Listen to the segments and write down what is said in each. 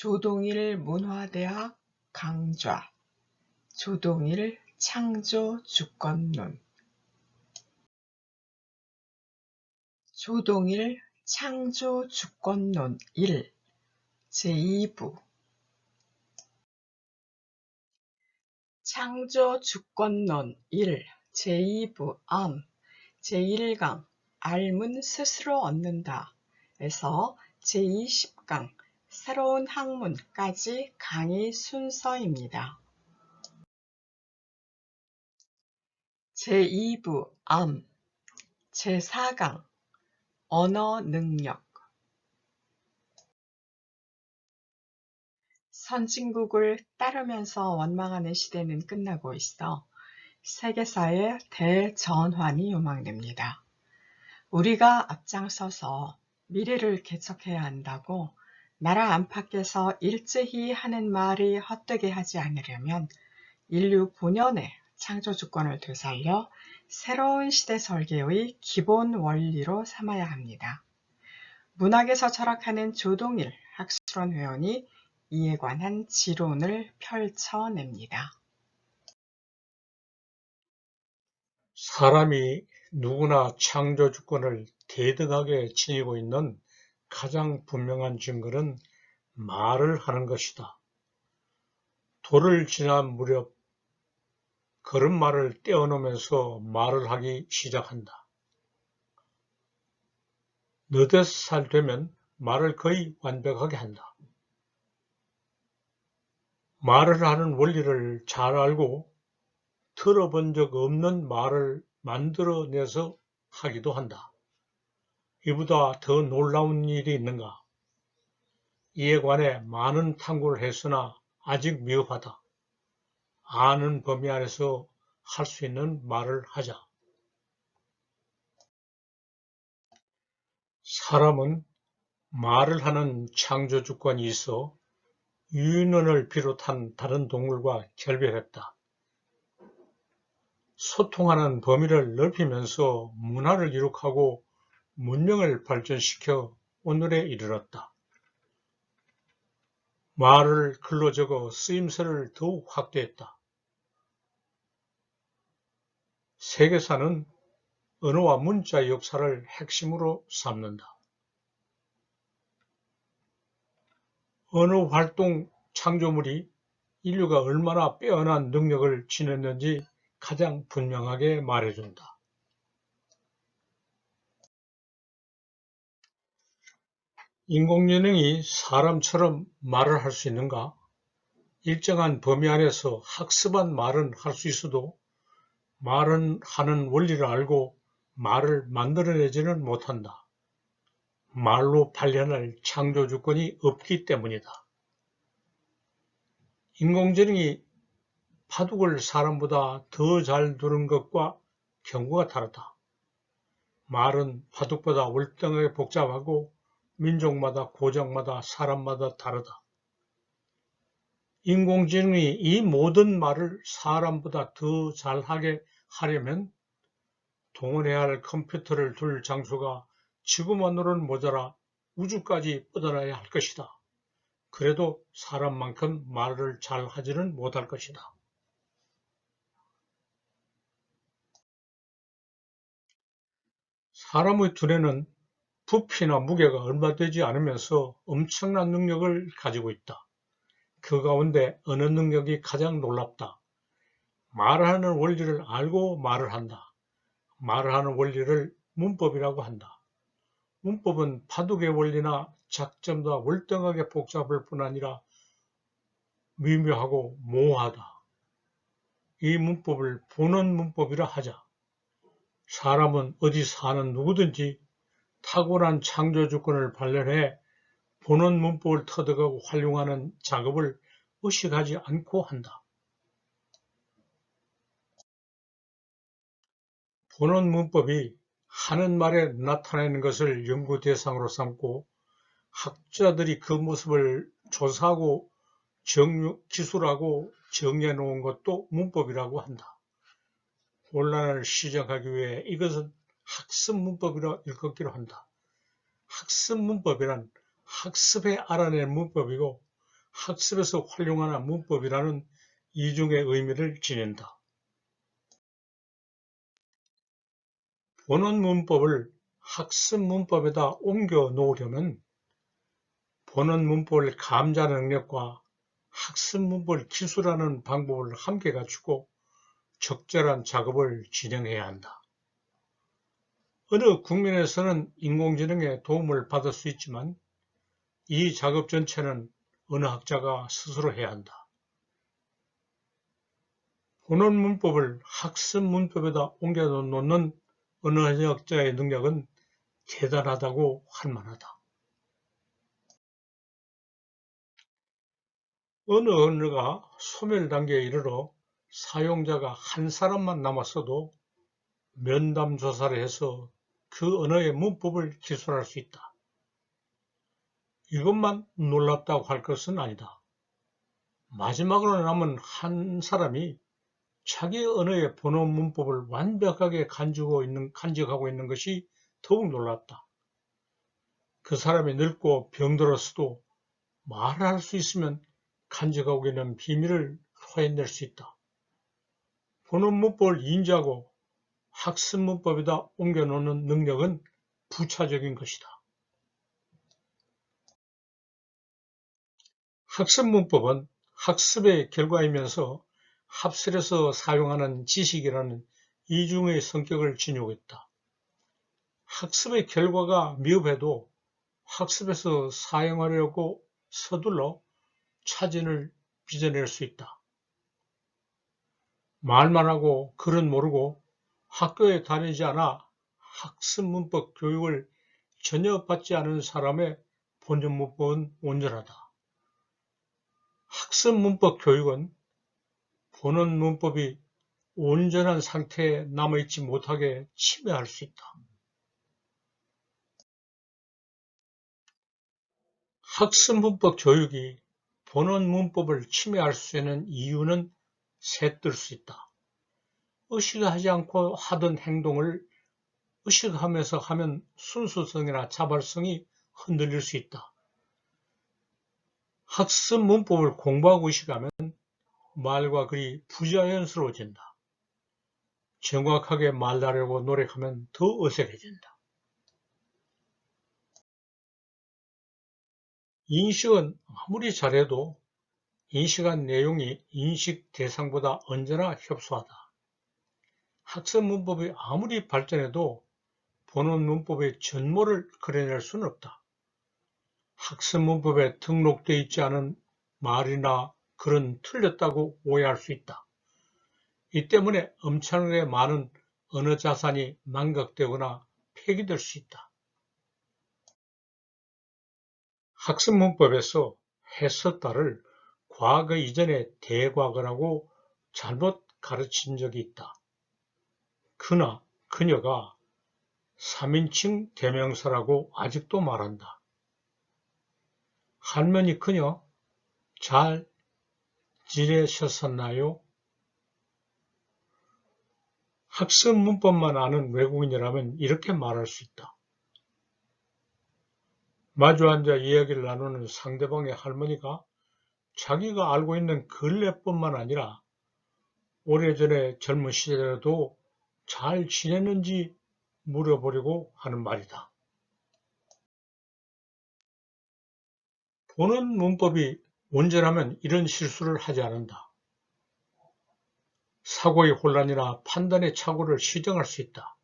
조동일 문화대학 강좌 조동일 창조주권론 조동일 창조주권론 1 제2부 창조주권론 1 제2부 암 제1강 알문 스스로 얻는다 에서 제20강 새로운 학문까지 강의 순서입니다. 제2부 암 제4강 언어 능력 선진국을 따르면서 원망하는 시대는 끝나고 있어 세계사의 대전환이 요망됩니다. 우리가 앞장서서 미래를 개척해야 한다고 나라 안팎에서 일제히 하는 말이 헛되게 하지 않으려면 인류 본연의 창조주권을 되살려 새로운 시대 설계의 기본 원리로 삼아야 합니다. 문학에서 철학하는 조동일 학술원 회원이 이에 관한 지론을 펼쳐냅니다. 사람이 누구나 창조주권을 대등하게 지니고 있는 가장 분명한 증거는 말을 하는 것이다. 도를 지난 무렵 걸음마를 떼어놓으면서 말을 하기 시작한다. 너댓 살 되면 말을 거의 완벽하게 한다. 말을 하는 원리를 잘 알고 들어본 적 없는 말을 만들어내서 하기도 한다. 이보다 더 놀라운 일이 있는가? 이에 관해 많은 탐구를 했으나 아직 미흡하다. 아는 범위 안에서 할 수 있는 말을 하자. 사람은 말을 하는 창조주권이 있어 유인원을 비롯한 다른 동물과 결별했다. 소통하는 범위를 넓히면서 문화를 이룩하고 문명을 발전시켜 오늘에 이르렀다. 말을 글로 적어 쓰임새를 더욱 확대했다. 세계사는 언어와 문자의 역사를 핵심으로 삼는다. 언어활동 창조물이 인류가 얼마나 빼어난 능력을 지녔는지 가장 분명하게 말해준다. 인공지능이 사람처럼 말을 할 수 있는가? 일정한 범위 안에서 학습한 말은 할 수 있어도 말은 하는 원리를 알고 말을 만들어내지는 못한다. 말로 발현할 창조주권이 없기 때문이다. 인공지능이 바둑을 사람보다 더 잘 두는 것과 경우가 다르다. 말은 바둑보다 월등하게 복잡하고 민족마다 고장마다 사람마다 다르다. 인공지능이 이 모든 말을 사람보다 더 잘하게 하려면 동원해야 할 컴퓨터를 둘 장소가 지구만으로는 모자라 우주까지 뻗어나야 할 것이다. 그래도 사람만큼 말을 잘 하지는 못할 것이다. 사람의 두뇌는 부피나 무게가 얼마 되지 않으면서 엄청난 능력을 가지고 있다. 그 가운데 어느 능력이 가장 놀랍다. 말하는 원리를 알고 말을 한다. 말을 하는 원리를 문법이라고 한다. 문법은 바둑의 원리나 작전보다 월등하게 복잡할 뿐 아니라 미묘하고 모호하다. 이 문법을 보는 문법이라 하자. 사람은 어디 사는 누구든지 탁월한 창조주권을 발견해 보는 문법을 터득하고 활용하는 작업을 의식하지 않고 한다. 보는 문법이 하는 말에 나타내는 것을 연구 대상으로 삼고 학자들이 그 모습을 조사하고 기술하고 정리해 놓은 것도 문법이라고 한다. 혼란을 시정하기 위해 이것은 학습 문법이라 일컫기로 한다. 학습 문법이란 학습에 알아낸 문법이고 학습에서 활용하는 문법이라는 이중의 의미를 지닌다. 본원 문법을 학습 문법에다 옮겨 놓으려면 본원 문법을 감자 능력과 학습 문법을 기술하는 방법을 함께 갖추고 적절한 작업을 진행해야 한다. 어느 국면에서는 인공지능의 도움을 받을 수 있지만 이 작업 전체는 언어학자가 스스로 해야 한다. 본원 문법을 학습 문법에다 옮겨 놓는 언어학자의 능력은 대단하다고 할 만하다. 어느 언어가 소멸 단계에 이르러 사용자가 한 사람만 남았어도 면담 조사를 해서 그 언어의 문법을 기술할 수 있다. 이것만 놀랍다고 할 것은 아니다. 마지막으로 남은 한 사람이 자기 언어의 본원 문법을 완벽하게 간직하고 있는 것이 더욱 놀랍다. 그 사람이 늙고 병들었어도 말을 할 수 있으면 간직하고 있는 비밀을 소해낼 수 있다. 본원 문법을 인지하고 학습 문법에다 옮겨놓는 능력은 부차적인 것이다. 학습 문법은 학습의 결과이면서 학습에서 사용하는 지식이라는 이중의 성격을 지니고 있다. 학습의 결과가 미흡해도 학습에서 사용하려고 서둘러 차진을 빚어낼 수 있다. 말만 하고 글은 모르고 학교에 다니지 않아 학습 문법 교육을 전혀 받지 않은 사람의 본전 문법은 온전하다. 학습 문법 교육은 본원 문법이 온전한 상태에 남아있지 못하게 침해할 수 있다. 학습 문법 교육이 본원 문법을 침해할 수 있는 이유는 셋들 수 있다. 의식하지 않고 하던 행동을 의식하면서 하면 순수성이나 자발성이 흔들릴 수 있다. 학습 문법을 공부하고 의식하면 말과 글이 부자연스러워진다. 정확하게 말하려고 노력하면 더 어색해진다. 인식은 아무리 잘해도 인식한 내용이 인식 대상보다 언제나 협소하다. 학습 문법이 아무리 발전해도 본원 문법의 전모를 그려낼 수는 없다. 학습 문법에 등록되어 있지 않은 말이나 글은 틀렸다고 오해할 수 있다. 이 때문에 엄청나게 많은 언어 자산이 망각되거나 폐기될 수 있다. 학습 문법에서 했었다를 과거 이전의 대과거라고 잘못 가르친 적이 있다. 그나 그녀가 3인칭 대명사라고 아직도 말한다. 할머니 그녀 잘 지내셨었나요? 학습 문법만 아는 외국인이라면 이렇게 말할 수 있다. 마주 앉아 이야기를 나누는 상대방의 할머니가 자기가 알고 있는 근래뿐만 아니라 오래전에 젊은 시절에도 잘 지냈는지 물어보려고 하는 말이다. 보는 문법이 온전하면 이런 실수를 하지 않는다. 사고의 혼란이나 판단의 착오를 시정할 수 있다.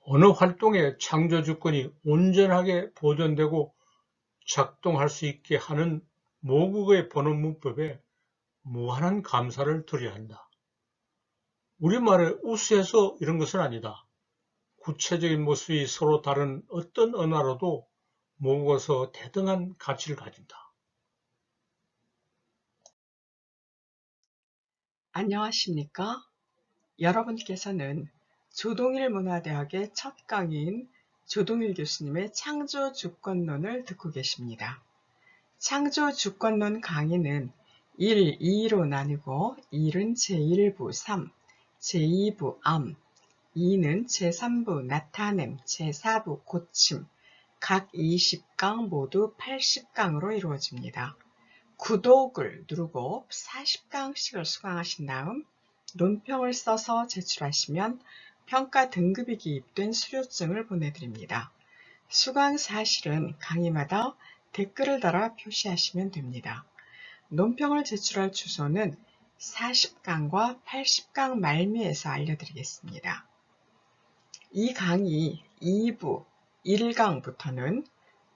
언어 활동의 창조주권이 온전하게 보존되고 작동할 수 있게 하는 모국어의 번호 문법에 무한한 감사를 드려야 한다. 우리말에 우수해서 이런 것은 아니다. 구체적인 모습이 서로 다른 어떤 언어로도 모국어에서 대등한 가치를 가진다. 안녕하십니까? 여러분께서는 조동일 문화대학의 첫 강의인 조동일 교수님의 창조주권론을 듣고 계십니다. 창조주권론 강의는 1, 2로 나누고 1은 제1부 3, 제2부 암, 2는 제3부 나타냄, 제4부 고침, 각 20강 모두 80강으로 이루어집니다. 구독을 누르고 40강씩을 수강하신 다음 논평을 써서 제출하시면 평가 등급이 기입된 수료증을 보내드립니다. 수강 사실은 강의마다 댓글을 달아 표시하시면 됩니다. 논평을 제출할 주소는 40강과 80강 말미에서 알려드리겠습니다. 이 강의 2부 1강부터는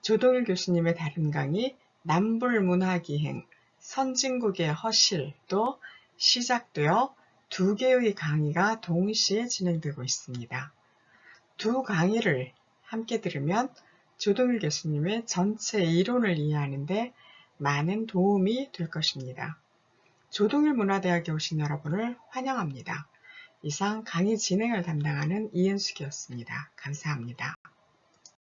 조동일 교수님의 다른 강의 남불문화기행, 선진국의 허실도 시작되어 2개의 강의가 동시에 진행되고 있습니다. 두 강의를 함께 들으면 조동일 교수님의 전체 이론을 이해하는 데 많은 도움이 될 것입니다. 조동일 문화대학에 오신 여러분을 환영합니다. 이상 강의 진행을 담당하는 이은숙이었습니다. 감사합니다.